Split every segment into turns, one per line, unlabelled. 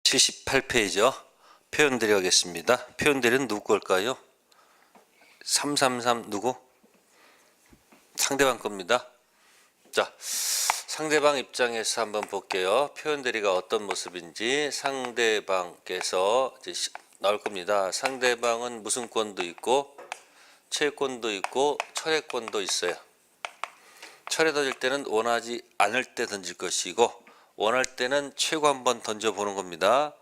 78페이지요. 표현들이 하겠습니다. 표현들은 누구 걸까요? 333 누구? 상대방 겁니다. 자, 상대방 입장에서 한번 볼게요. 표현들이가 어떤 모습인지 상대방께서 이제 나올 겁니다. 상대방은 무슨 권도 있고 채권도 있고 철회권도 있어요. 철회 던질 때는 원하지 않을 때 던질 것이고 원할 때는 최고 한번 던져보는 겁니다.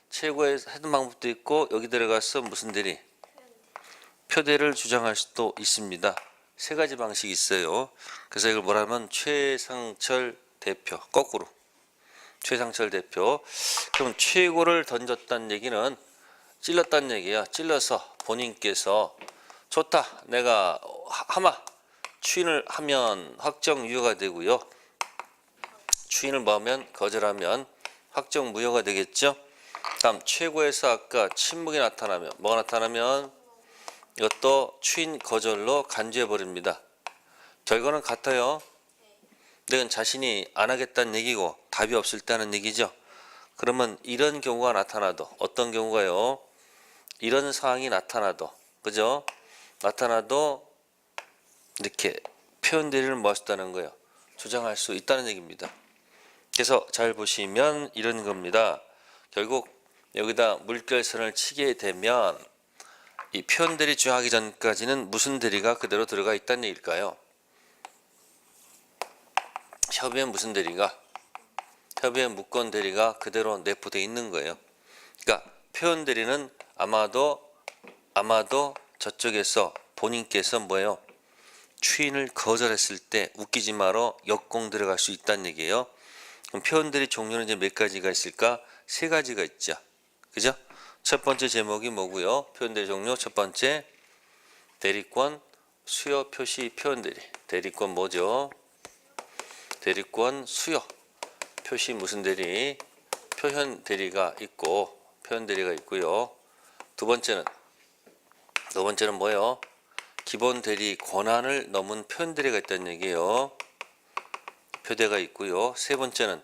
최고에 하는 방법도 있고 여기 들어가서 무슨 대리? 표대를 주장할 수도 있습니다. 세 가지 방식이 있어요. 그래서 이걸 뭐라면 최상철 대표 거꾸로 최상철 대표. 그럼 최고를 던졌다는 얘기는 찔렀다는 얘기야. 찔러서 본인께서 좋다 내가 하마 추인을 하면 확정 유효가 되고요. 추인을 뭐하면 거절하면 확정 무효가 되겠죠. 다음 최고에서 아까 침묵이 나타나면 뭐가 나타나면 이것도 추인 거절로 간주해 버립니다. 결과는 같아요. 내가 자신이 안 하겠다는 얘기고 답이 없을 때는 얘기죠. 그러면 이런 경우가 나타나도 어떤 경우가요? 이런 상황이 나타나도 그죠? 나타나도 이렇게 표현들을 뭐 하셨다는 거예요? 주장할 수 있다는 얘기입니다. 그래서 잘 보시면 이런 겁니다. 결국 여기다 물결선을 치게 되면 이 표현들이 주장하기 전까지는 무슨 대리가 그대로 들어가 있다는 얘기일까요? 협의의 무슨 대리가? 협의의 무권 대리가 그대로 내포되어 있는 거예요. 그러니까 표현 대리는 아마도 저쪽에서 본인께서 뭐예요? 추인을 거절했을 때 웃기지 말어 역공 들어갈 수 있다는 얘기예요. 그럼 표현들이 종류는 이제 몇 가지가 있을까? 세 가지가 있죠. 그죠? 첫 번째 제목이 뭐고요? 표현들의 종류 첫 번째 대리권 수요 표시 표현들이. 대리권 뭐죠? 대리권 수요 표시 무슨 대리? 표현 대리가 있고 표현 대리가 있고요. 두 번째는 뭐예요? 기본 대리 권한을 넘은 표현 대리가 있다는 얘기예요. 표대가 있고요. 세 번째는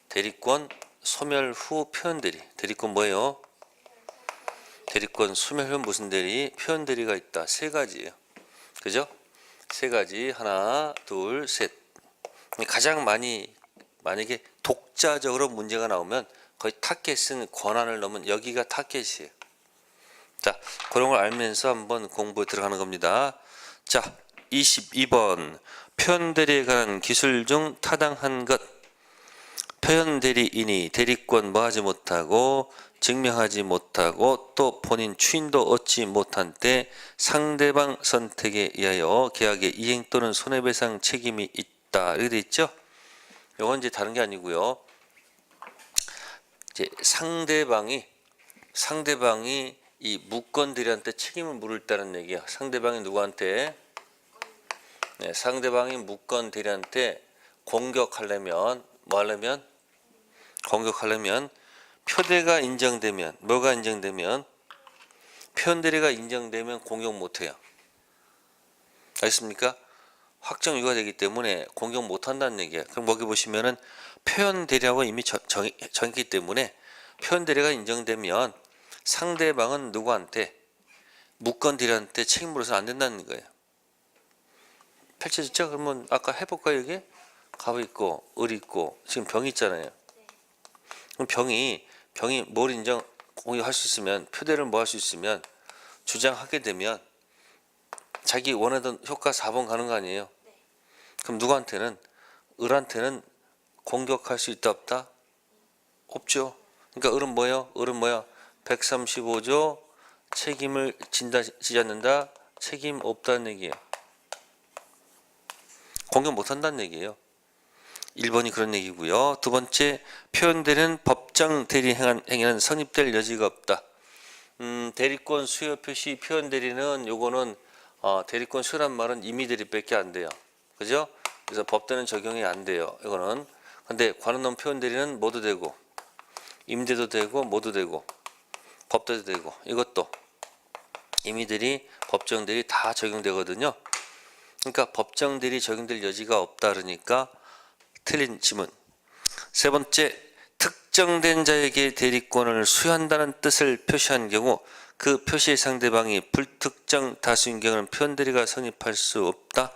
대리권 소멸 후 표현 대리. 대리권 뭐예요? 대리권 소멸 후 무슨 대리? 표현 대리가 있다. 세 가지예요. 그죠? 세 가지. 하나, 둘, 셋. 가장 많이 만약에 독자적으로 문제가 나오면 거의 타겟은 권한을 넘은 여기가 타겟이에요. 자, 그런 걸 알면서 한번 공부에 들어가는 겁니다. 자, 22번 표현 대리에 관한 기술 중 타당한 것. 표현 대리인이 대리권 뭐하지 못하고 증명하지 못하고 또 본인 추인도 얻지 못한 때 상대방 선택에 의하여 계약의 이행 또는 손해배상 책임이 있다. 이렇게 돼 있죠? 이건 이제 다른 게 아니고요. 이제 상대방이 이 무권 대리한테 책임을 물을 때는 얘기야. 상대방이 누구한테? 네, 상대방이 무권 대리한테 공격하려면 뭐 하려면? 공격하려면 표대가 인정되면 뭐가 인정되면 표현 대리가 인정되면 공격 못해요. 알겠습니까? 확정 유효가 되기 때문에 공격 못한다는 얘기야. 그럼 여기 보시면은 표현 대리하고 이미 정했기 때문에 표현 대리가 인정되면 상대방은 누구한테? 무권 대리한테 책임 물어서 안 된다는 거예요. 펼쳐졌죠? 그러면 아까 해볼까요? 여기 갑 있고 을 있고 지금 병이 있잖아요. 그럼 병이 뭘 인정 공유할 수 있으면 표대를 뭐 할 수 있으면 주장하게 되면 자기 원하던 효과 4번 가는 거 아니에요? 그럼 누구한테는? 을한테는 공격할 수 있다 없다? 없죠. 그러니까 을은 뭐예요? 135조 책임을 지지 않는다. 책임 없다는 얘기예요. 공격 못한다는 얘기예요. 1번이 그런 얘기고요. 두 번째 표현되는 법정 대리 행위는 성립될 여지가 없다. 대리권 수요 표시 표현 대리는 요거는 대리권 수요란 말은 임의 대리밖에 안 돼요. 그죠? 그래서 법대는 적용이 안 돼요. 이거는. 근데 관한 넘 표현 대리는 뭐도 되고 임대도 되고 뭐도 되고 법대도 되고 이것도 임의 대리, 법정 대리 다 적용되거든요. 그러니까 법정 대리 적용될 여지가 없다 그러니까 틀린 지문. 세 번째 특정된 자에게 대리권을 수여한다는 뜻을 표시한 경우 그 표시의 상대방이 불특정 다수인 경우는 표현대리가 성립할 수 없다.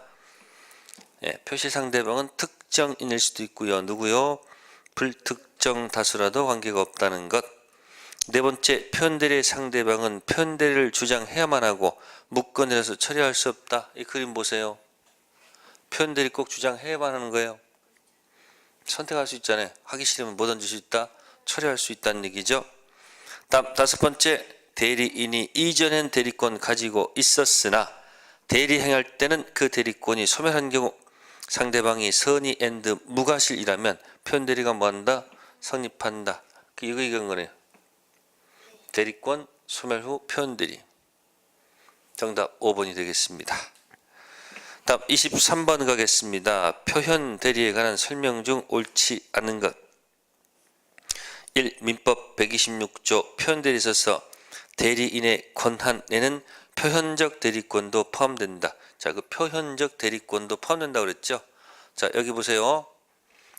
예, 표시 상대방은 특정인일 수도 있고요. 누구요? 불특정 다수라도 관계가 없다는 것. 네 번째, 표현대리의 상대방은 표현대리를 주장해야만 하고 무건이라서 처리할 수 없다. 이 그림 보세요. 표현대리 꼭 주장해야만 하는 거예요. 선택할 수 있잖아요. 하기 싫으면 못 얹을 수 있다. 처리할 수 있다는 얘기죠. 다음 다섯 번째, 대리인이 이전엔 대리권 가지고 있었으나 대리 행할 때는 그 대리권이 소멸한 경우 상대방이 선의 앤드 무과실이라면 표현대리가 뭐한다? 성립한다. 이거 이건 거네요. 대리권 소멸 후 표현대리. 정답 5번이 되겠습니다. 다음 23번 가겠습니다. 표현대리에 관한 설명 중 옳지 않은 것. 1. 민법 126조 표현대리에 있어서 대리인의 권한에는 표현적 대리권도 포함된다. 자, 그 표현적 대리권도 포함된다고 그랬죠. 자, 여기 보세요.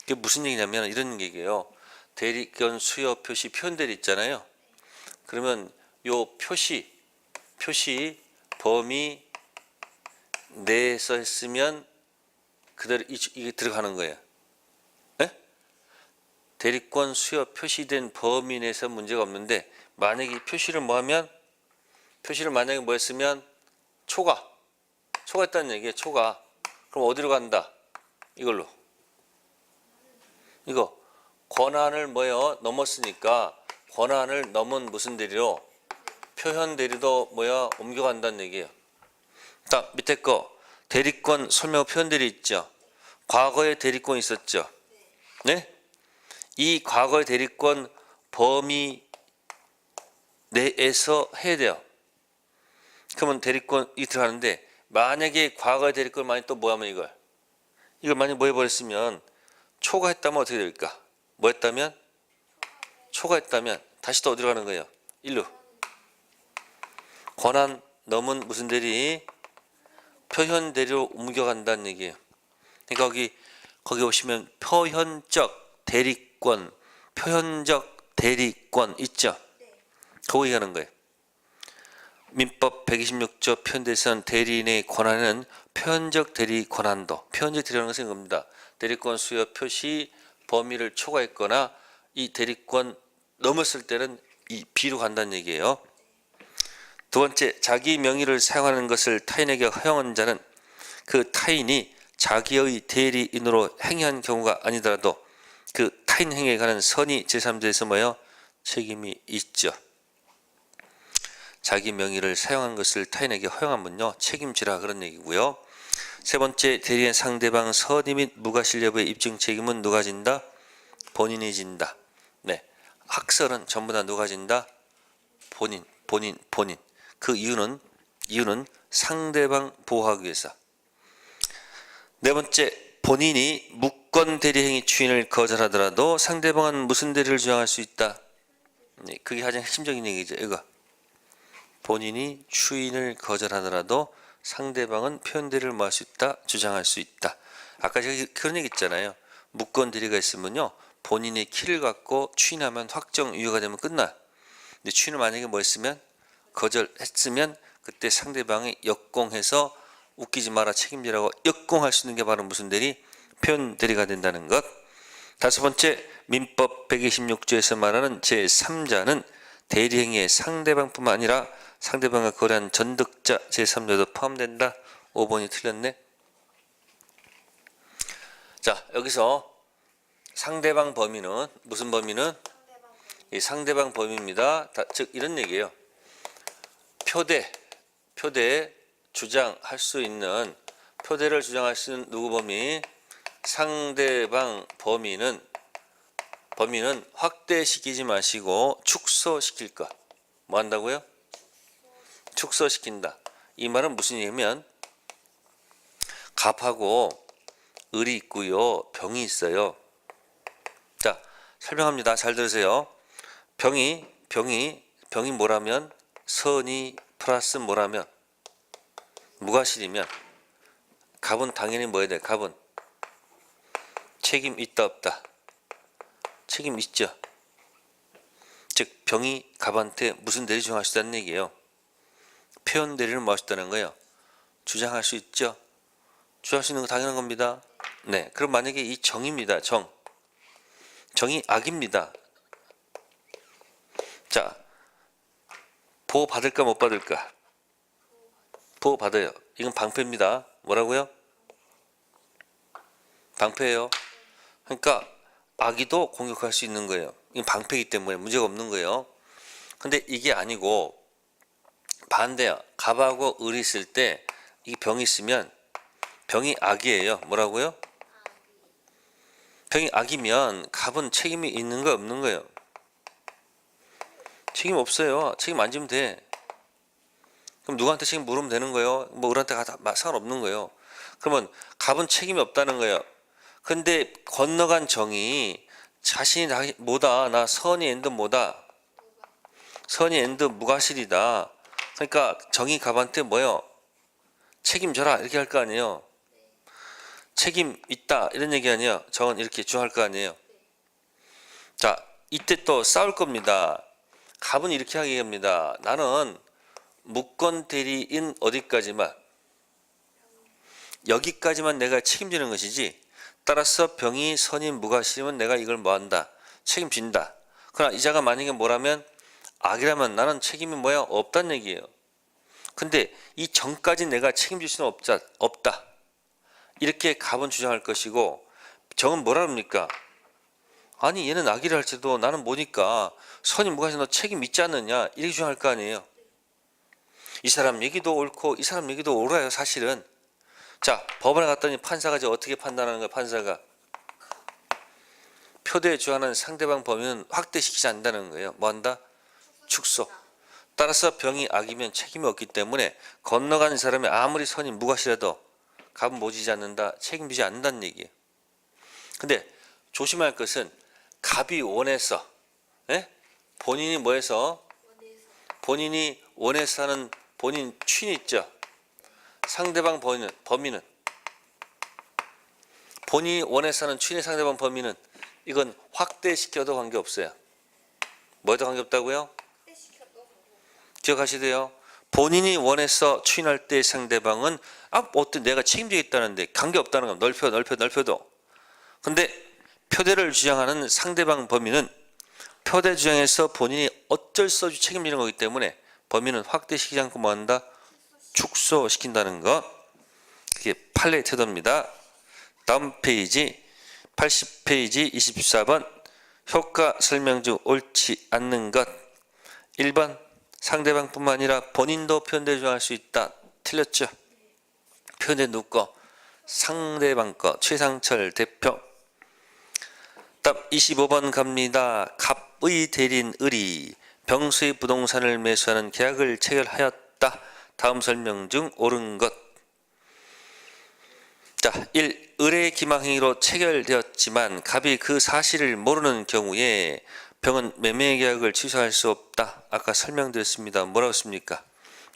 이게 무슨 얘기냐면 이런 얘기예요. 대리권 수여 표시 표현대리 있잖아요. 그러면 요 표시 범위 내에서 했으면 그대로 이게 들어가는 거예요. 네? 대리권 수여 표시된 범위 내에서 문제가 없는데 만약에 이 표시를 만약에 뭐 했으면 초과했다는 얘기예요. 초과. 그럼 어디로 간다? 이걸로. 이거 권한을 뭐요? 넘었으니까 권한을 넘은 무슨 대리로? 표현 대리도 뭐야? 옮겨간다는 얘기예요. 딱 밑에 거 대리권 소멸 표현 대리 있죠. 과거에 대리권 있었죠. 네? 이 과거의 대리권 범위 내에서 해야 돼요. 그러면 대리권이 들어가는데 만약에 과거의 대리권 만약 또 뭐하면 이걸 만약 뭐 해버렸으면 초과했다면 어떻게 될까? 뭐 했다면? 초과했다면 다시 또 어디로 가는 거예요? 일로. 권한 넘은 무슨 대리? 표현 대리로 옮겨간다는 얘기예요. 그러니까 거기 오시면 표현적 대리권 있죠? 그거 얘기하는 거예요. 민법 126조 표현대선 대리인의 권한은 표현적 대리 권한도, 표현적 대리라는 것은 이겁니다. 대리권 수여 표시 범위를 초과했거나 이 대리권 넘었을 때는 이 B로 간다는 얘기예요. 두 번째, 자기 명의를 사용하는 것을 타인에게 허용한 자는 그 타인이 자기의 대리인으로 행위한 경우가 아니더라도 그 타인 행위에 관한 선의 제3자에서 뭐예요? 책임이 있죠. 자기 명의를 사용한 것을 타인에게 허용하면요 책임지라 그런 얘기고요. 세 번째, 대리인 상대방 선의 및 무과실 여부의 입증 책임은 누가 진다? 본인이 진다. 네, 학설은 전부 다 누가 진다? 본인. 그 이유는 상대방 보호하기 위해서. 네 번째, 본인이 무권 대리 행위 추인을 거절하더라도 상대방은 무슨 대리를 주장할 수 있다? 네, 그게 가장 핵심적인 얘기죠. 이거. 본인이 추인을 거절하더라도 상대방은 표현 대리를 뭐 할 수 있다? 주장할 수 있다. 아까 제가 그런 얘기 있잖아요. 무권 대리가 있으면요. 본인이 키를 갖고 추인하면 확정 유효가 되면 끝나. 근데 추인을 만약에 뭐 했으면? 거절했으면 그때 상대방이 역공해서 웃기지 마라 책임지라고 역공할 수 있는 게 바로 무슨 대리? 표현 대리가 된다는 것. 다섯 번째, 민법 126조에서 말하는 제3자는 대리행위의 상대방뿐만 아니라 상대방과 거래한 전득자 제3자도 포함된다. 5번이 틀렸네. 자, 여기서 상대방 범위는 무슨 범위는? 이 상대방 범위입니다. 즉 이런 얘기예요. 표대 주장할 수 있는 표대를 주장할 수 있는 누구 범위? 상대방 범위는 확대시키지 마시고 축소시킬 것. 뭐 한다고요? 축소시킨다. 이 말은 무슨 얘기냐면 갑하고 을이 있고요. 병이 있어요. 자, 설명합니다. 잘 들으세요. 병이 뭐라면 선이 플러스 뭐라면 무과실이면 갑은 당연히 뭐 해야 돼? 갑은 책임 있다 없다? 책임 있죠. 즉 병이 갑한테 무슨 대리 주장할 수 있다는 얘기예요. 표현 대리를 뭐 할 수 있다는 거예요? 주장할 수 있죠. 주장할 수 있는 거 당연한 겁니다. 네, 그럼 만약에 이 정입니다. 정이 악입니다. 자, 보호 받을까 못 받을까? 보호 받아요. 이건 방패입니다. 뭐라고요? 방패예요. 그러니까 악의도 공격할 수 있는 거예요. 이건 방패이기 때문에 문제가 없는 거예요. 근데 이게 아니고 반대야. 갑하고 을이 있을 때 이 병이 있으면 병이 악이에요. 뭐라고요? 병이 악이면 갑은 책임이 있는 거 없는 거예요? 책임 없어요. 책임 안 지면 돼. 그럼 누구한테 책임 물으면 되는 거예요? 뭐 을한테 다 상관없는 거예요. 그러면 갑은 책임이 없다는 거예요. 근데 건너간 정이 자신이 뭐다, 나 선이 엔드 뭐다, 선이 엔드 무과실이다. 그러니까 정이 갑한테 뭐요? 책임져라 이렇게 할 거 아니에요. 책임 있다 이런 얘기 아니에요. 정은 이렇게 주장할 거 아니에요. 자, 이때 또 싸울 겁니다. 갑은 이렇게 하기합니다. 나는 무권 대리인 어디까지만, 여기까지만 내가 책임지는 것이지, 따라서 병이 선인 무과실이면 내가 이걸 뭐한다? 책임진다. 그러나 이자가 만약에 뭐라면 악이라면 나는 책임이 뭐야? 없다는 얘기예요. 근데 이 정까지 내가 책임질 수는 없다. 이렇게 갑은 주장할 것이고, 정은 뭐라 합니까? 아니 얘는 악이라 할지도 나는 뭐니까 선인 무과실 너 책임 있지 않느냐 이렇게 주장할 거 아니에요. 이 사람 얘기도 옳고 이 사람 얘기도 옳아요 사실은. 자, 법원에 갔더니 판사가 이제 어떻게 판단하는 거야? 판사가 표대에 주장하는 상대방 범인은 확대시키지 않는다는 거예요. 뭐 한다? 축소. 따라서 병이 악이면 책임이 없기 때문에 건너가는 사람이 아무리 선인 무과실해도 갑은 모지지 않는다, 책임지지 않는다는 얘기예요. 근데 조심할 것은 갑이 원해서, 본인이 뭐해서, 본인이 원해서 하는 본인 취인 있죠. 상대방 범인은 본인이 원해서 하는 취인의 상대방 범인은 이건 확대시켜도 관계없어요. 뭐에도 관계없다고요? 기억하시대요. 본인이 원해서 추인할 때 상대방은 어떤 내가 책임지겠다는데 관계없다는 건 넓혀도. 근데 표대를 주장하는 상대방 범인은 표대 주장에서 본인이 어쩔 수 없이 책임지는 거기 때문에 범인은 확대시키지 않고 뭐한다? 축소시킨다는 것. 그게 판례의 태도입니다. 다음 페이지 80페이지 24번 효과 설명 중 옳지 않는 것. 1번 상대방뿐만 아니라 본인도 표현대 주장할 수 있다. 틀렸죠? 표현대 누구 거? 상대방 거. 최상철 대표. 답 25번 갑니다. 갑의 대리인 을이 병수의 부동산을 매수하는 계약을 체결하였다. 다음 설명 중 옳은 것. 자, 1. 을의 기망행위로 체결되었지만 갑이 그 사실을 모르는 경우에 병은 매매 계약을 취소할 수 없다. 아까 설명드렸습니다. 뭐라고 했습니까?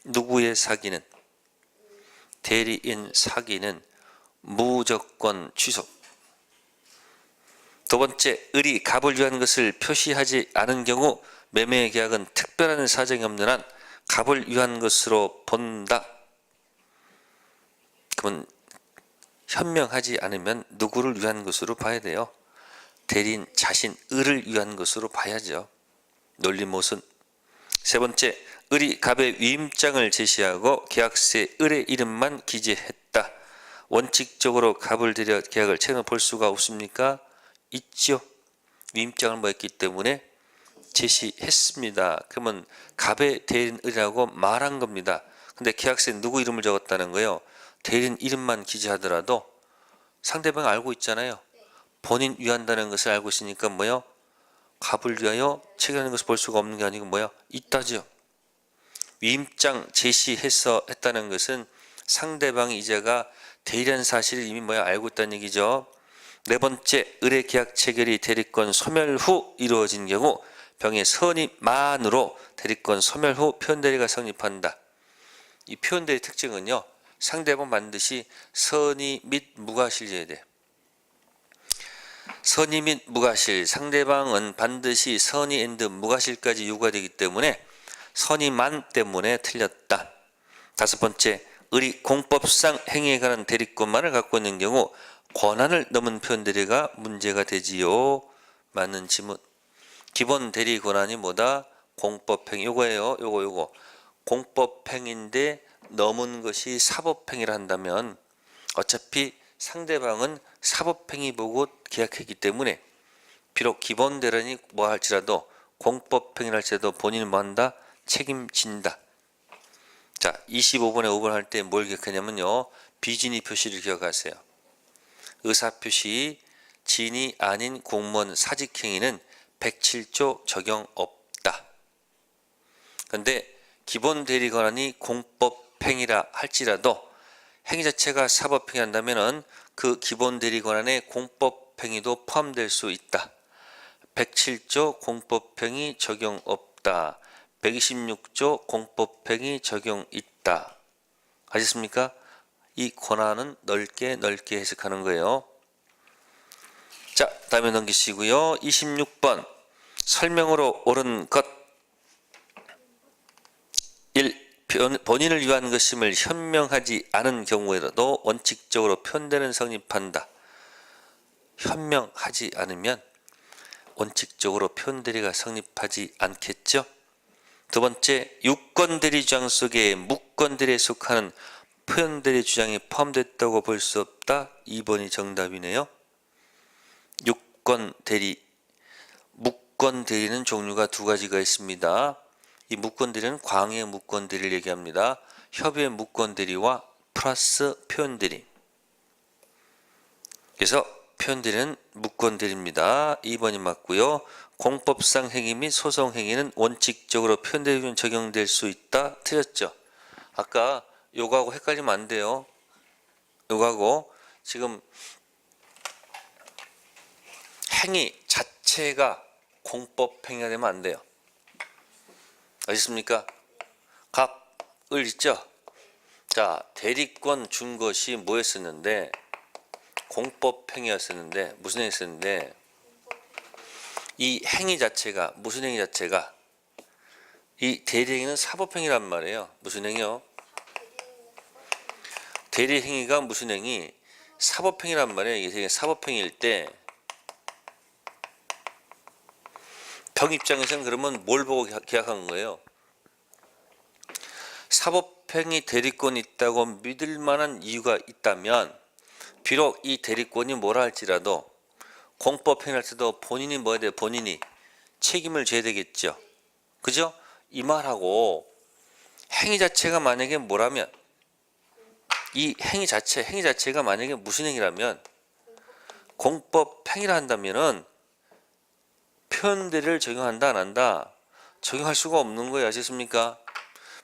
누구의 사기는? 대리인 사기는 무조건 취소. 두 번째, 을이 갑을 위한 것을 표시하지 않은 경우 매매 계약은 특별한 사정이 없는 한 갑을 위한 것으로 본다. 그러면 현명하지 않으면 누구를 위한 것으로 봐야 돼요? 대리인 자신 을을 위한 것으로 봐야죠. 논리못은. 세 번째, 을이 갑의 위임장을 제시하고 계약서에 을의 이름만 기재했다. 원칙적으로 갑을 들여 계약을 체결해 볼 수가 없습니까? 있죠. 위임장을 뭐 했기 때문에 제시했습니다. 그러면 갑의 대리인 을이라고 말한 겁니다. 근데 계약서에 누구 이름을 적었다는 거예요? 대리인 이름만 기재하더라도 상대방이 알고 있잖아요. 본인 위한다는 것을 알고 있으니까 뭐요? 갑을 위하여 체결하는 것을 볼 수가 없는 게 아니고 뭐요? 있다죠. 위임장 제시해서 했다는 것은 상대방이 이제가 대리한 사실을 이미 뭐야? 알고 있다는 얘기죠. 네 번째, 을의 계약 체결이 대리권 소멸 후 이루어진 경우 병의 선임만으로 대리권 소멸 후 표현대리가 성립한다. 이 표현대리 특징은요, 상대방 반드시 선의 및 무과실이어야 돼. 선의 및 무과실, 상대방은 반드시 선의 앤드 무과실까지 요구가 되기 때문에 선의만 때문에 틀렸다. 다섯 번째, 을이 공법상 행위에 관한 대리권만을 갖고 있는 경우 권한을 넘은 표현들이가 문제가 되지요. 맞는 지문. 기본 대리 권한이 뭐다? 공법행위. 요거예요. 요거. 공법행위인데 넘은 것이 사법행위를 한다면 어차피 상대방은 사법행위 보고 계약했기 때문에 비록 기본 대리인이 뭐 할지라도 공법행위를 할지라도 본인은 뭐 한다? 책임진다. 자, 25번에 5번 할 때 뭘 기억하냐면요. 비진의 표시를 기억하세요. 의사표시 진이 아닌 공무원 사직행위는 107조 적용 없다. 그런데 기본 대리 권한이 공법행위라 할지라도 행위 자체가 사법행위 한다면은 그 기본 대리 권한에 공법행위도 포함될 수 있다. 107조 공법행위 적용 없다. 126조 공법행위 적용 있다. 아셨습니까? 이 권한은 넓게 해석하는 거예요. 자, 다음에 넘기시고요. 26번 설명으로 옳은 것 1. 본인을 위한 것임을 현명하지 않은 경우에도 원칙적으로 편대는 성립한다. 현명하지 않으면 원칙적으로 편대리가 성립하지 않겠죠. 두 번째, 유권대리 주장 속에 무권대리에 속하는 표현대리 주장이 포함됐다고 볼 수 없다. 2번이 정답이네요. 유권대리, 무권대리는 종류가 두 가지가 있습니다. 이 무권대리는 광의 무권대리를 얘기합니다. 협의의 무권대리와 플러스 표현대리. 그래서 표현대리는 무권대리입니다. 2번이 맞고요. 공법상 행위 및 소송 행위는 원칙적으로 표현대리는 적용될 수 있다. 틀렸죠. 아까 요거하고 헷갈리면 안 돼요. 요거하고 지금 행위 자체가 공법 행위가 되면 안 돼요. 아셨습니까? 갑을 있죠? 자, 대리권 준 것이 뭐였었는데? 공법 행위였었는데, 무슨 행위였었는데? 이 행위 자체가, 무슨 행위 자체가? 이 대리행위는 사법행위란 말이에요. 무슨 행위요? 대리행위가 무슨 행위? 사법행위란 말이에요. 이게 사법행위일 때 병 입장에서는 그러면 뭘 보고 계약한 거예요? 사법행위 대리권이 있다고 믿을 만한 이유가 있다면 비록 이 대리권이 뭐라 할지라도 공법행위를 할 때도 본인이 뭐 해야 돼요? 본인이 책임을 져야 되겠죠. 그죠? 이 말하고 행위 자체가 만약에 뭐라면 이 행위 자체가 만약에 무슨 행위라면 공법행위를 한다면은 표현대리를 적용한다 안 한다? 적용할 수가 없는 거예요. 아셨습니까?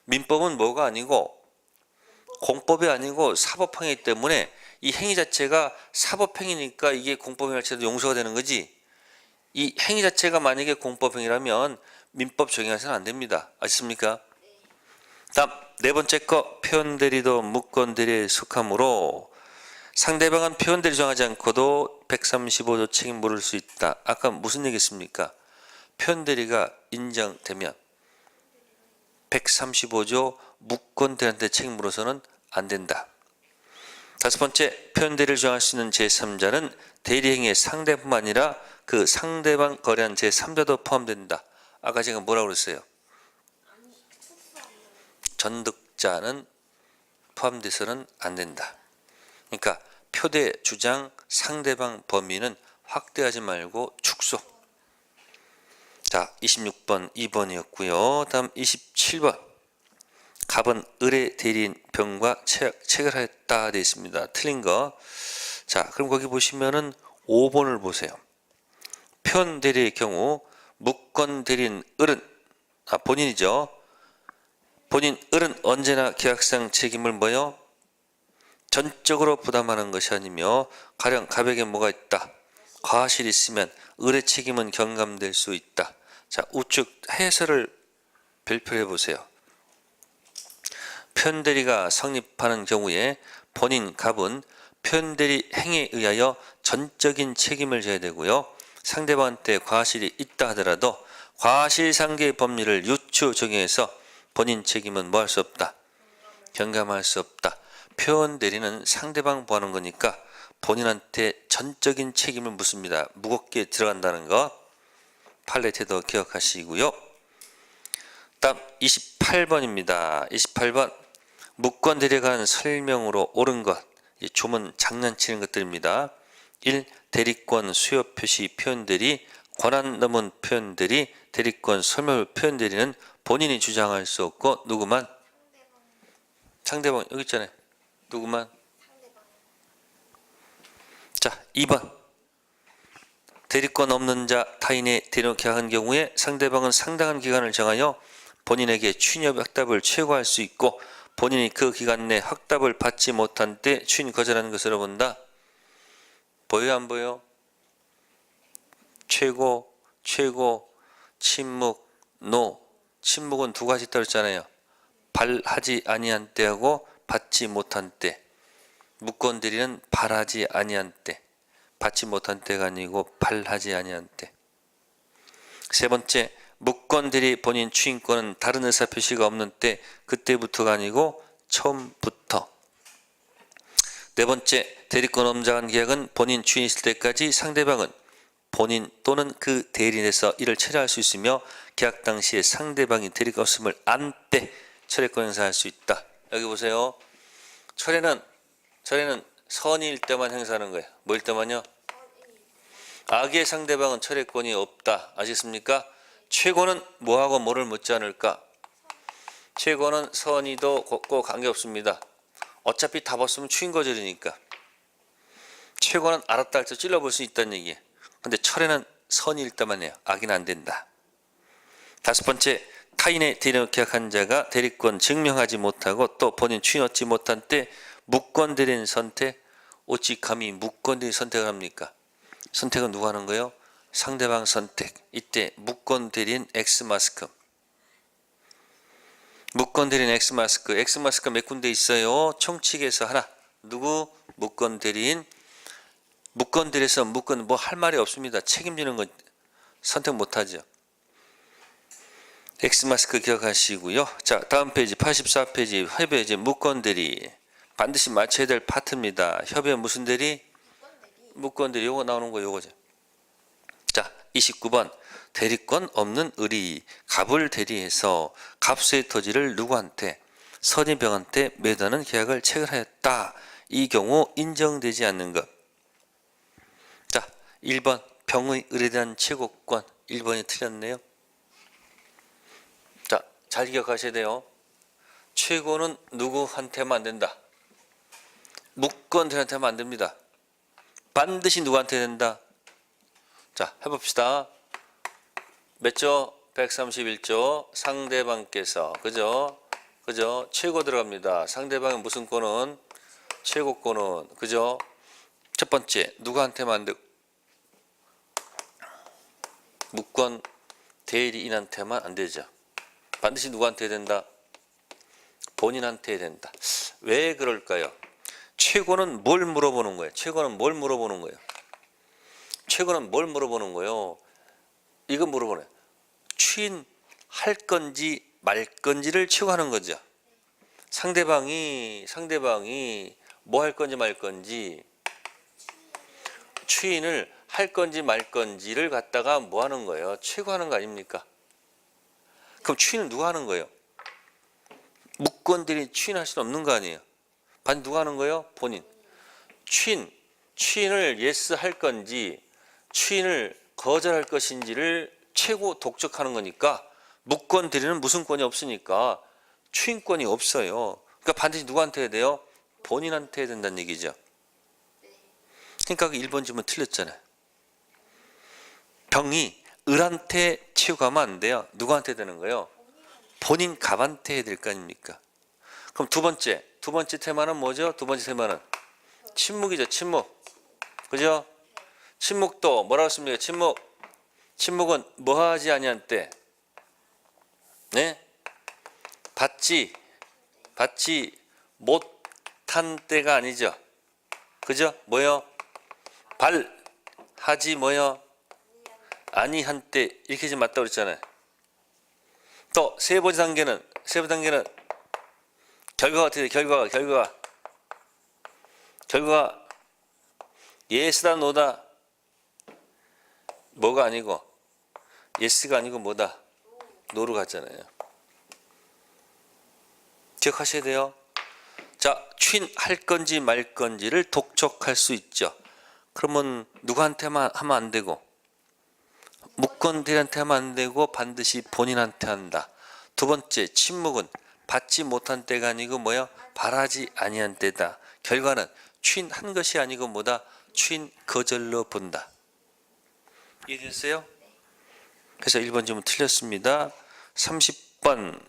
민법은 뭐가 아니고 공법이 아니고 사법행위이기 때문에 이 행위 자체가 사법행위니까 이게 공법행위 할 때도 용서가 되는 거지. 이 행위 자체가 만약에 공법행위라면 민법 적용해서는 안 됩니다. 아셨습니까? 다음 네 번째 거 표현대리도 무권대리에 속하므로 상대방은 표현대리 정하지 않고도 135조 책임 물을 수 있다. 아까 무슨 얘기했습니까? 표현대리가 인정되면 135조 무권대리한테 책임 물어서는 안 된다. 다섯 번째, 표현대리를 정할 수 있는 제3자는 대리행위의 상대뿐만 아니라 그 상대방 거래한 제3자도 포함된다. 아까 제가 뭐라고 그랬어요? 전득자는 포함돼서는 안 된다. 그러니까 표대 주장 상대방 범위는 확대하지 말고 축소. 자, 26번 2번이었고요. 다음 27번. 갑은 을의 대리인 병과 체결하였다 되어 있습니다. 틀린 거. 자, 그럼 거기 보시면은 5번을 보세요. 편 대리의 경우 무권 대리인 을은 본인이죠. 본인 을은 언제나 계약상 책임을 뭐요? 전적으로 부담하는 것이 아니며 가령 갑에게 뭐가 있다. 과실이 있으면 을의 책임은 경감될 수 있다. 자, 우측 해설을 별표해 보세요. 편대리가 성립하는 경우에 본인 갑은 편대리 행위에 의하여 전적인 책임을 져야 되고요. 상대방한테 과실이 있다 하더라도 과실상계의 법리를 유추 적용해서 본인 책임은 뭐 할 수 없다. 경감할 수 없다. 표현 대리는 상대방 보하는 거니까 본인한테 전적인 책임을 묻습니다. 무겁게 들어간다는 거 판례 태도 기억하시고요. 다음 28번입니다. 28번 무권 대리에 관한 설명으로 옳은 것. 조문 장난치는 것들입니다. 1. 대리권 수요 표시 표현 대리, 권한 넘은 표현 대리, 대리권 소멸 표현 대리는 본인이 주장할 수 없고 누구만? 상대방. 여기 있잖아요. 누구만? 자, 2번 대리권 없는 자 타인의 대리권 계약한 경우에 상대방은 상당한 기간을 정하여 본인에게 추인협 확답을 최고할 수 있고 본인이 그 기간 내 확답을 받지 못한 때 추인 거절하는 것으로 본다. 보여요 안 보여? 최고, 침묵, 노. 침묵은 두 가지 있다고 했잖아요. 발하지 아니한 때하고 받지 못한 때. 무권 대리는 발하지 아니한 때. 받지 못한 때가 아니고 발하지 아니한 때. 세 번째, 무권 대리 본인 추인권은 다른 의사 표시가 없는 때, 그때부터가 아니고 처음부터. 네 번째, 대리권 엄장한 계약은 본인 추인이 있을 때까지 상대방은 본인 또는 그 대리인에서 이를 철회할 수 있으며 계약 당시에 상대방이 대리권 없음을 안 때 철회권 행사할 수 있다. 여기 보세요. 철회는 선의일 때만 행사하는 거예요. 뭐일 때만요? 악의 상대방은 철회권이 없다. 아시겠습니까? 최고는 뭐하고 뭐를 묻지 않을까? 최고는 선의도 꼭 관계없습니다. 어차피 답 없으면 추인 거절이니까. 최고는 알았다 할 때 찔러볼 수 있다는 얘기예요. 근데 철회는 선의일 때만 해요. 악의는 안 된다. 다섯 번째, 타인의 대리권 계약한 자가 대리권 증명하지 못하고 또 본인 추인 얻지 못한 때 무권 대리인 선택. 어찌 감히 무권 대리인 선택을 합니까? 선택은 누가 하는 거예요? 상대방 선택. 이때 무권 대리인 X마스크. 무권 대리인 X마스크. X마스크 몇 군데 있어요? 총칙에서 하나. 누구? 무권 대리인. 무권 대리에서 무권 뭐 할 말이 없습니다. 책임지는 건 선택 못하죠. X마스크 기억하시고요. 자, 다음 페이지 84페이지 협의제 무권 대리. 반드시 맞춰야 될 파트입니다. 협의 무슨 대리? 무권 대리. 요거 나오는 거 요거죠. 자, 29번 대리권 없는 의리. 갑을 대리해서 갑수의 토지를 누구한테? 선의병한테 매도하는 계약을 체결하였다. 이 경우 인정되지 않는 것. 자, 1번 병의 의뢰에 대한 최고권. 1번이 틀렸네요. 자, 잘 기억하셔야 돼요. 최고는 누구한테만 안 된다. 무권 대리한테만 안 됩니다. 반드시 누구한테 된다. 자, 해봅시다. 몇 조? 131조. 상대방께서 그죠? 최고 들어갑니다. 상대방의 무슨 권은? 최고권은 그죠? 첫 번째 누구한테만 안 되고 무권 대리인한테만 안 되죠. 반드시 누구한테 된다? 본인한테 된다. 왜 그럴까요? 최고는 뭘 물어보는 거예요? 최고는 뭘 물어보는 거예요? 최고는 뭘 물어보는 거예요? 이거 물어보네. 추인할 건지 말 건지를 최고하는 거죠. 상대방이 뭐 할 건지 말 건지 추인을 할 건지 말 건지를 갖다가 뭐 하는 거예요? 최고하는 거 아닙니까? 그럼 추인은 누가 하는 거예요? 무권들이 추인할 수는 없는 거 아니에요? 반 누가 하는 거예요? 본인. 추인을 예스 할 건지 추인을 거절할 것인지를 최고 독촉하는 거니까 무권 대리는 무슨 권이 없으니까 추인권이 없어요. 그러니까 반드시 누구한테 해야 돼요? 본인한테 해야 된다는 얘기죠. 그러니까 그 1번 질문 틀렸잖아요. 병이 을한테 최고하면 안 돼요. 누구한테 되는 거예요? 본인 갑한테 해야 될 거 아닙니까? 그럼 두 번째 테마는 뭐죠? 두 번째 테마는 침묵이죠. 침묵. 그죠? 침묵도 뭐라고 했습니까? 침묵은 뭐 하지 아니한 때? 네? 받지 못한 때가 아니죠. 그죠? 뭐요? 하지 뭐요? 아니한때 이렇게 지금 맞다고 그랬잖아요. 또 세 번째 단계는 결과가 어떻게 돼? 결과가 예스다 노다 뭐가 아니고 예스가 아니고 뭐다? 노로 갔잖아요. 기억하셔야 돼요. 자, 할 건지 말 건지를 독촉할 수 있죠. 그러면 누구한테만 하면 안 되고 묵건들한테 하면 안 되고 반드시 본인한테 한다. 두 번째, 침묵은 받지 못한 때가 아니고 뭐요? 바라지 아니한 때다. 결과는 한 것이 아니고 뭐다? 거절로 본다. 이해됐어요? 그래서 1번 질문 틀렸습니다. 30번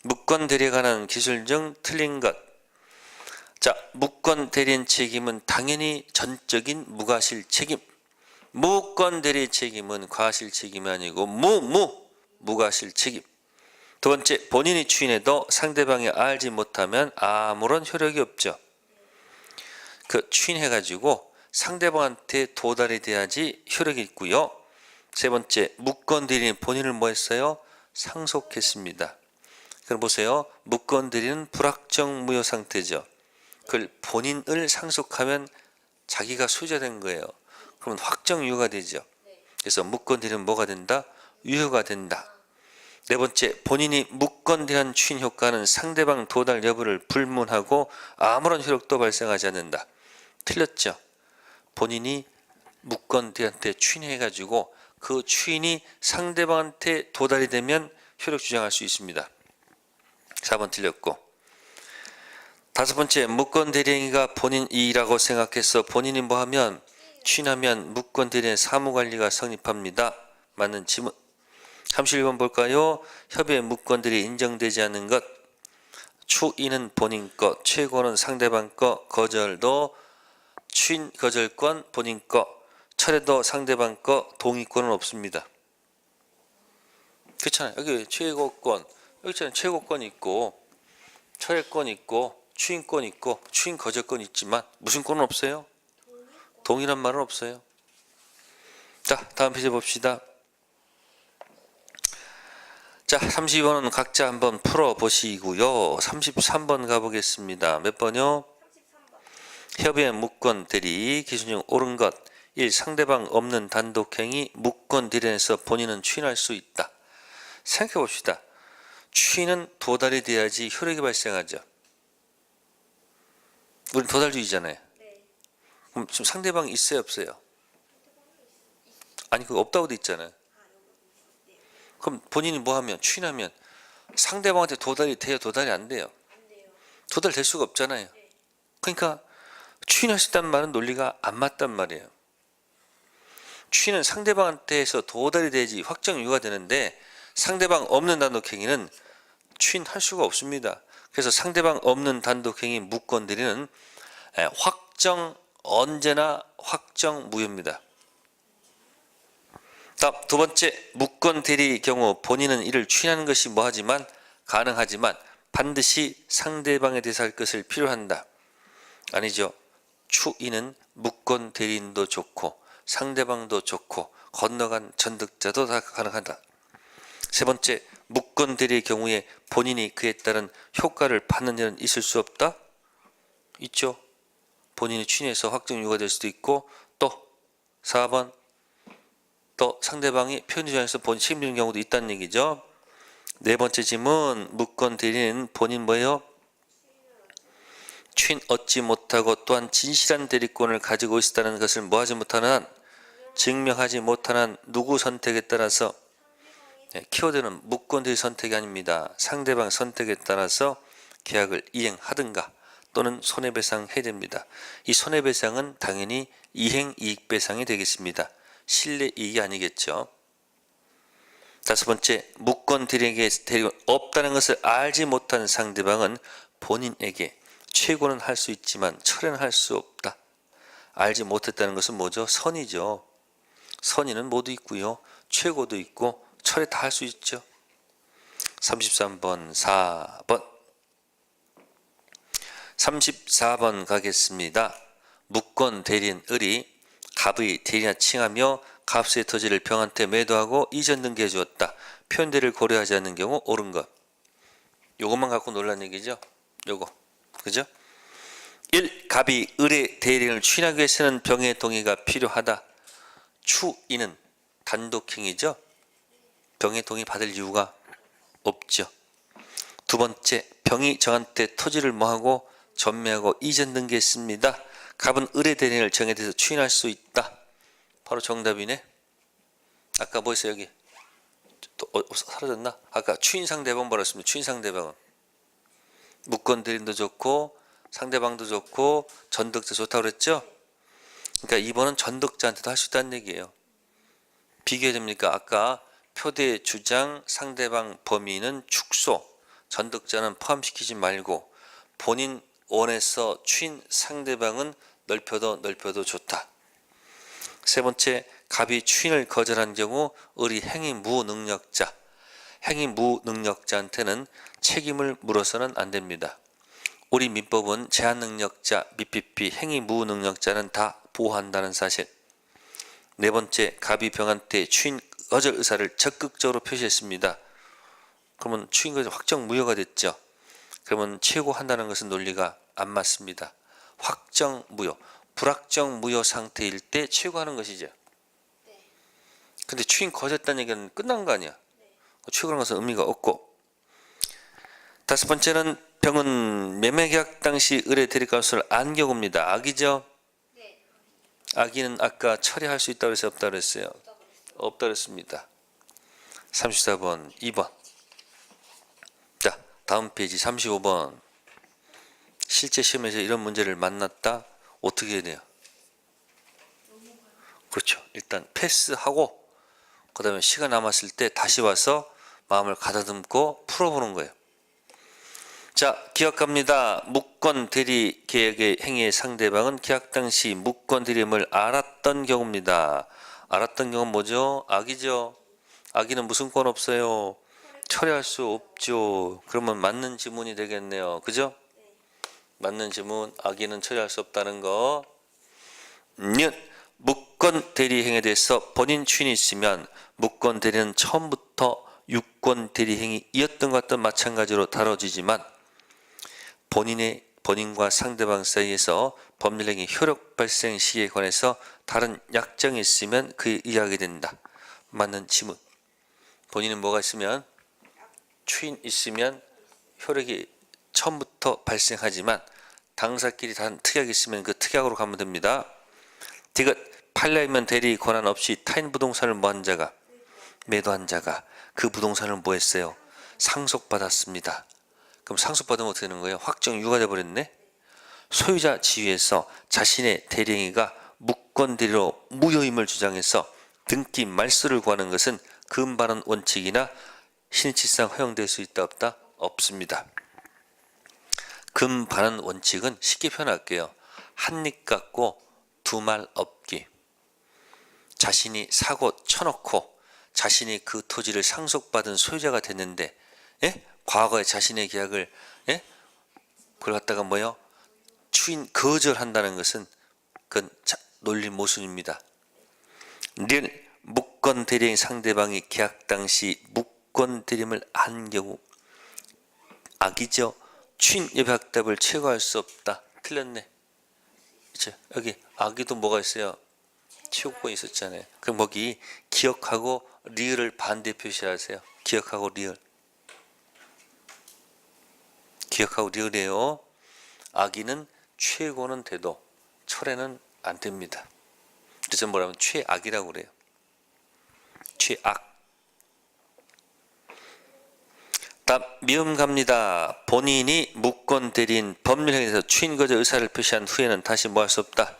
묵건 대리에 관한 기술 중 틀린 것. 자, 묵건 대리인 책임은 당연히 전적인 무과실 책임. 무권 대리 책임은 과실 책임이 아니고 무과실 책임. 두 번째, 본인이 추인해도 상대방이 알지 못하면 아무런 효력이 없죠. 그 추인해가지고 상대방한테 도달이 돼야지 효력이 있고요. 세 번째, 무권 대리인 본인을 뭐 했어요? 상속했습니다. 그럼 보세요. 무권 대리는 불확정 무효 상태죠. 그걸 본인을 상속하면 자기가 소유자된 거예요. 그러면 확정 유효가 되죠. 그래서 무권 대리는 뭐가 된다? 유효가 된다. 네 번째, 본인이 무권 대리한 추인 효과는 상대방 도달 여부를 불문하고 아무런 효력도 발생하지 않는다. 틀렸죠. 본인이 무권 대리한테 추인해가지고 그 추인이 상대방한테 도달이 되면 효력 주장할 수 있습니다. 4번 틀렸고, 다섯 번째, 무권 대리행위가 본인 이익이라고 생각해서 본인이 뭐하면 추인하면 무권 대리의 사무관리가 성립합니다. 맞는 지문. 31번 볼까요? 협의의 무권들이 인정되지 않는 것. 추인은 본인 것, 최고는 상대방 것, 거절도 추인 거절권 본인 것, 철회도 상대방 것, 동의권은 없습니다. 그렇잖아요. 여기 최고권, 여기 있잖아요. 최고권 있고 철회권 있고 추인권 있고 추인 거절권 있지만 무슨 권은 없어요? 동의란 말은 없어요. 자, 다음 페이지 봅시다. 자, 32번은 각자 한번 풀어보시고요. 33번 가보겠습니다. 몇 번요? 33번. 협의의 무권 대리 기준 중 옳은 것. 1. 상대방 없는 단독행위 무권 대리에서 본인은 추인할 수 있다. 생각해 봅시다. 추인은 도달이 돼야지 효력이 발생하죠. 우린 도달주의잖아요. 네. 그럼 지금 상대방이 있어요, 없어요? 아니, 그거 없다고 돼 있잖아요. 그럼 본인이 뭐 하면, 추인하면 상대방한테 도달이 돼요, 도달이 안 돼요? 도달될 수가 없잖아요. 그러니까 추인할 수 있다는 말은 논리가 안 맞단 말이에요. 추인은 상대방한테서 도달이 돼야지 확정 유효가 되는데 상대방 없는 단독행위는 추인할 수가 없습니다. 그래서 상대방 없는 단독행위 무권 대리는 언제나 확정 무효입니다. 다음 두 번째, 무권 대리의 경우 본인은 이를 추인하는 것이 뭐하지만 가능하지만 반드시 상대방에 대해서 할 것을 필요한다. 아니죠. 추인은 무권 대리인도 좋고 상대방도 좋고 건너간 전득자도 다 가능하다. 세 번째, 무권 대리의 경우에 본인이 그에 따른 효과를 받는 일은 있을 수 없다? 있죠. 본인이 추인해서 확정 유효가 될 수도 있고 또 4번 또 상대방이 표현 주장에서 본인 책임지는 경우도 있다는 얘기죠. 네 번째 질문, 무권 대리는 본인 뭐예요? 추인 얻지 못하고 또한 진실한 대리권을 가지고 있다는 것을 뭐하지 못하는 한, 증명하지 못하는 한 누구 선택에 따라서, 키워드는 무권 대리 선택이 아닙니다. 상대방 선택에 따라서 계약을 이행하든가 또는 손해배상해야 됩니다. 이 손해배상은 당연히 이행이익배상이 되겠습니다. 실내이익이 아니겠죠. 다섯 번째, 무권 대리에게 대리권 없다는 것을 알지 못한 상대방은 본인에게 최고는 할 수 있지만 철회는 할 수 없다. 알지 못했다는 것은 뭐죠? 선의죠. 선의는 모두 있고요. 최고도 있고 철회 다 할 수 있죠. 33번 4번 34번 가겠습니다. 무권 대리인 을이 갑의 대리나 칭하며 갑수의 토지를 병한테 매도하고 이전 등기해 주었다. 표현대리를 고려하지 않는 경우 옳은 것. 요것만 갖고 놀란 얘기죠. 요거. 그죠? 1. 갑이 을의 대리인을 추인하기 위해서는 병의 동의가 필요하다. 추인은 단독행위죠. 병의 동의 받을 이유가 없죠. 두 번째, 병이 저한테 토지를 뭐하고 전매하고 이전 등기했습니다. 갑은 을의 대리인을 정에 대해서 추인할 수 있다. 바로 정답이네. 아까 뭐 있어요 여기? 또 사라졌나? 아까 추인 상대방 벌었습니다. 추인 상대방은 무권 대리인도 좋고 상대방도 좋고 전득자 좋다고 그랬죠? 그러니까 2번은 전득자한테도 할 수 있다는 얘기예요. 비교해야 됩니까? 아까 표대 주장 상대방 범위는 축소, 전득자는 포함시키지 말고 본인 원에서 추인 상대방은 넓혀도 좋다. 세 번째, 갑이 추인을 거절한 경우 을이 행위 무능력자, 행위 무능력자한테는 책임을 물어서는 안 됩니다. 우리 민법은 제한능력자, 미피피, 행위 무능력자는 다 보호한다는 사실. 네 번째, 갑이 병한테 추인 거절 의사를 적극적으로 표시했습니다. 그러면 추인 거절 확정 무효가 됐죠. 그러면 최고한다는 것은 논리가 안 맞습니다. 확정 무효, 불확정 무효 상태일 때 최고하는 것이죠. 근데 추인 거절했다는 얘기는 끝난 거 아니야. 최고라는 것은 의미가 없고. 다섯 번째는 병은 매매계약 당시 을의 대리값을 안 경우입니다. 악이죠? 악의는 아까 처리할 수 있다고 해서 없다고 그랬어요. 없다고 그랬습니다. 34번 2번. 자, 다음 페이지 35번. 실제 시험에서 이런 문제를 만났다. 어떻게 해야 돼요? 그렇죠. 일단 패스하고 그 다음에 시간 남았을 때 다시 와서 마음을 가다듬고 풀어보는 거예요. 자, 기억합니다. 무권 대리 계약의 행위의 상대방은 계약 당시 무권 대리임을 알았던 경우입니다. 알았던 경우는 뭐죠? 악이죠. 악의는 무슨 권 없어요? 처리할 수 없죠. 그러면 맞는 지문이 되겠네요. 그죠? 맞는 지문, 악의는 처리할 수 없다는 거. 무권 대리 행위에 대해서 본인 추인이 있으면 무권 대리는 처음부터 유권 대리 행위이었던 것과 마찬가지로 다뤄지지만 본인과 상대방 사이에서 법률행위 효력 발생 시기에 관해서 다른 약정이 있으면 그에 의하게 된다. 맞는 지문. 본인은 뭐가 있으면 추인 있으면 효력이 처음부터 발생하지만 당사끼리 다른 특약이 있으면 그 특약으로 가면 됩니다. 디귿 판례하면 대리 권한 없이 타인 부동산을 뭐한 자가 매도한 자가 그 부동산을 뭐 했어요? 상속받았습니다. 그럼 상속받으면 어떻게 되는 거예요? 확정 유효가 돼버렸네. 소유자 지위에서 자신의 대리행위가 무권 대리로 무효임을 주장해서 등기 말소를 구하는 것은 금반환 원칙이나 신의칙상 허용될 수 있다 없다? 없습니다. 금반환 원칙은 쉽게 표현할게요. 한입 갖고 두 말 없기. 자신이 사고 쳐놓고 자신이 그 토지를 상속받은 소유자가 됐는데 과거에 자신의 계약을 그걸 갖다가 뭐요? 추인 거절한다는 것은 그건 논리 모순입니다. 늘 무권 대리인 상대방이 계약 당시 무권 대리임을 한 경우 악이죠. 추인 예외 확답을 최고할 수 없다. 틀렸네. 그렇죠? 여기 악의도 뭐가 있어요? 최고권이 있었잖아요. 그럼 거기 기억하고 리을을 반대 표시하세요. 기억하고 리을. 기억하고 리을이에요. 악의는 최고는 돼도 철회는 안 됩니다. 그래서 뭐라면 최악이라고 그래요. 최악. 답 미음 갑니다. 본인이 무권 대리인 법률행위에서 추인 거절 의사를 표시한 후에는 다시 뭐 할 수 없다.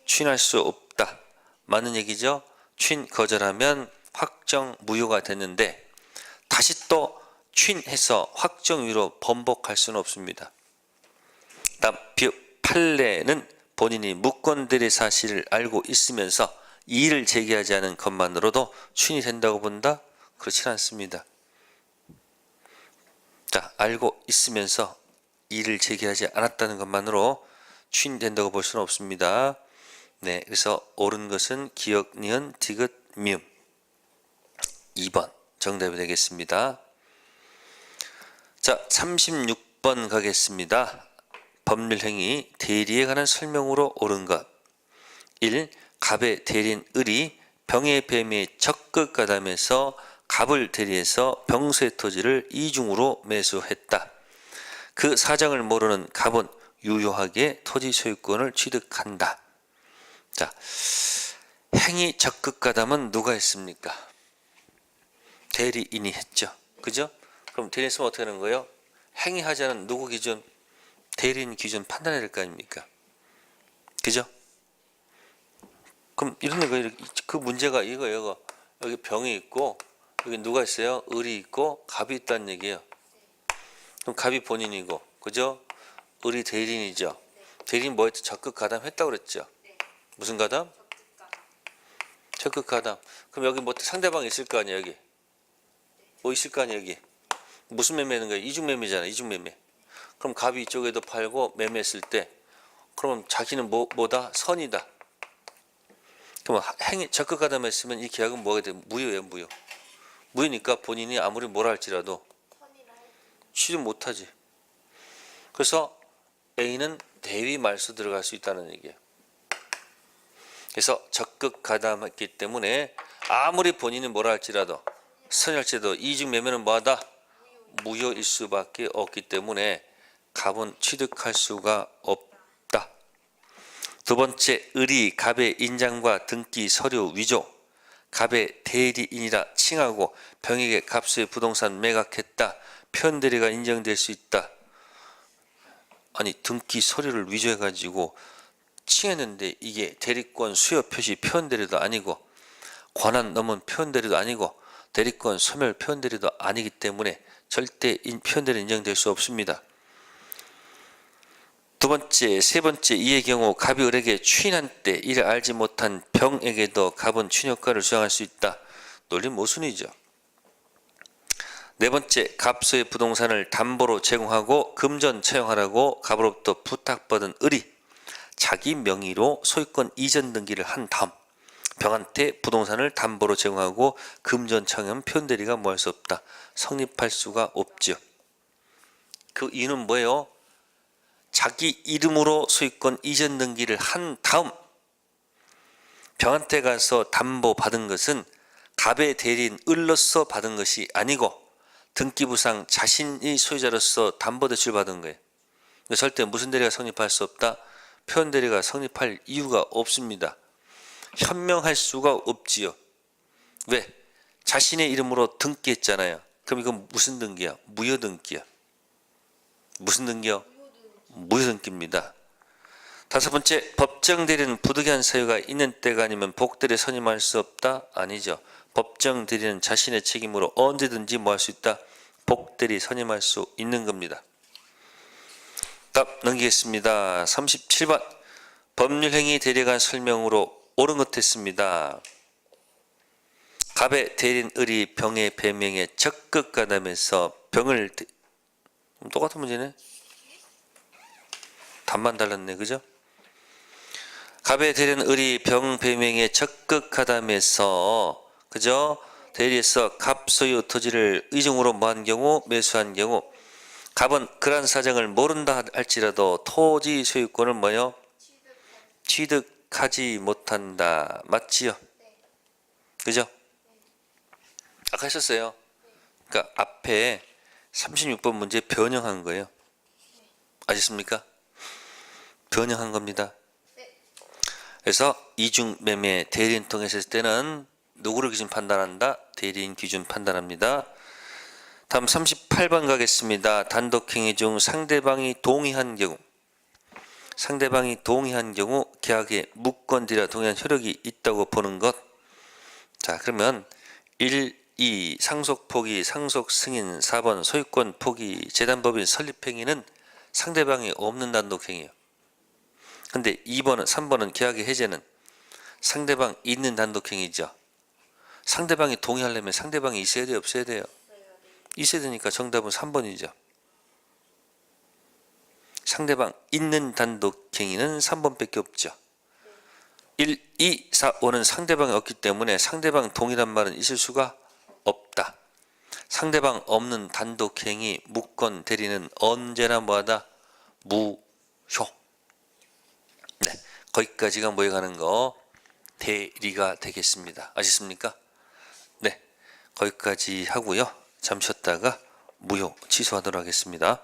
추인할 수 없다. 맞는 얘기죠. 추인 거절하면 확정 무효가 됐는데 다시 또 추인해서 확정 유효로 번복할 수는 없습니다. 답 판례는 본인이 무권 대리 사실을 알고 있으면서 이의를 제기하지 않은 것만으로도 추인이 된다고 본다? 그렇지 않습니다. 자, 알고 있으면서 이의를 제기하지 않았다는 것만으로 추인된다고 볼 수는 없습니다. 네, 그래서 옳은 것은 기역, 니은, 디귿, 미음. 2번 정답이 되겠습니다. 자, 36번 가겠습니다. 법률행위 대리에 관한 설명으로 옳은 것. 1. 갑의 대리인 을이 병의 뱀에 적극 가담해서 갑을 대리해서 병수의 토지를 이중으로 매수했다. 그 사정을 모르는 갑은 유효하게 토지 소유권을 취득한다. 자, 행위 적극 가담은 누가 했습니까? 대리인이 했죠. 그죠? 그럼 대리인 쓰면 어떻게 하는 거예요? 행위하자는 누구 기준? 대리인 기준 판단해야 될 거 아닙니까? 그죠? 그럼 이런 거, 그 문제가 이거 여기 병이 있고 여기 누가 있어요? 을이 있고 갑이 있다는 얘기예요. 그럼 갑이 본인이고, 그죠? 을이 대리인이죠. 대리인 뭐 했죠? 적극 가담했다고 그랬죠. 무슨 가담? 적극 가담. 그럼 여기 뭐 상대방이 있을 거 아니야, 여기. 뭐 있을 거 아니야, 여기. 무슨 매매는 거야? 이중매매잖아, 이중매매. 그럼 갑이 이쪽에도 팔고 매매했을 때, 그러면 자기는 뭐다? 선이다. 그럼 적극 가담했으면 이 계약은 뭐가 돼? 무효예요, 무효. 무효니까 본인이 아무리 뭐라 할지라도 취득 못하지. 그래서 A는 대위 말소 들어갈 수 있다는 얘기예요. 그래서 적극 가담했기 때문에 아무리 본인이 뭐라 할지라도 선할지라도 이중 매매는 뭐하다? 무효일 수밖에 없기 때문에 갑은 취득할 수가 없다. 두 번째, 을이 갑의 인장과 등기 서류 위조, 갑의 대리인이라 칭하고 병에게 갑수의 부동산 매각했다. 표현대리가 인정될 수 있다. 아니, 등기 서류를 위조해가지고 칭했는데 이게 대리권 수여 표시 표현대리도 아니고 권한 넘은 표현대리도 아니고 대리권 소멸 표현대리도 아니기 때문에 절대 표현대리 인정될 수 없습니다. 두 번째, 세 번째, 이의 경우 갑이 을에게 추인한 때 이를 알지 못한 병에게도 갑은 추인효과를 수행할 수 있다. 논리 모순이죠. 네 번째, 갑수의 부동산을 담보로 제공하고 금전 처형하라고 갑으로부터 부탁받은 을이 자기 명의로 소유권 이전 등기를 한 다음 병한테 부동산을 담보로 제공하고 금전 처형 표현대리가 뭐 할 수 없다. 성립할 수가 없죠. 그 이유는 뭐예요? 자기 이름으로 소유권 이전 등기를 한 다음 병한테 가서 담보 받은 것은 갑의 대리인 을로서 받은 것이 아니고 등기부상 자신이 소유자로서 담보대출 받은 거예요. 절대 무슨 대리가 성립할 수 없다? 표현대리가 성립할 이유가 없습니다. 현명할 수가 없지요. 왜? 자신의 이름으로 등기했잖아요. 그럼 이건 무슨 등기야? 무효등기야. 무슨 등기요? 무효등기입니다. 다섯 번째, 법정 대리는 부득이한 사유가 있는 때가 아니면 복대리 선임할 수 없다? 아니죠. 법정 대리는 자신의 책임으로 언제든지 뭐 할 수 있다? 복대리 선임할 수 있는 겁니다. 답 넘기겠습니다. 37번 법률행위 대리에 관한 설명으로 옳은 것 했습니다. 갑의 대리인 을이 병의 배명에 적극 가담해서 병을 똑같은 문제네. 답만 달랐네, 그죠? 갑의 대리인 을이 병 배명에 적극 가담해서, 그죠? 대리해서 갑 소유 토지를 이중으로 뭐한 경우, 매수한 경우, 갑은 그러한 사정을 모른다 할지라도 토지 소유권을 뭐요? 취득하지 못한다. 맞지요? 그죠? 아까 했었어요. 그러니까 앞에 36번 문제 변형한 거예요. 아셨습니까? 변형한 겁니다. 그래서 이중매매 대리인 통해서 했을 때는 누구를 기준 판단한다? 대리인 기준 판단합니다. 다음 38번 가겠습니다. 단독행위 중 상대방이 동의한 경우, 계약에 무건디라 동의한 효력이 있다고 보는 것. 자, 그러면 1, 2 상속 포기, 상속 승인, 4번 소유권 포기, 재단법인 설립행위는 상대방이 없는 단독행위예요. 근데 2번은 3번은 계약의 해제는 상대방 있는 단독행위죠. 상대방이 동의하려면 상대방이 있어야 돼요, 없어야 돼요? 있어야 되니까 정답은 3번이죠. 상대방 있는 단독행위는 3번밖에 없죠. 1, 2, 4, 5는 상대방이 없기 때문에 상대방 동이란 말은 있을 수가 없다. 상대방 없는 단독행위 무건 대리는 언제나 뭐하다? 무효. 네, 거기까지가 뭐에 가는 거? 대리가 되겠습니다. 아셨습니까? 네, 거기까지 하고요. 잠시 쉬었다가 무효 취소하도록 하겠습니다.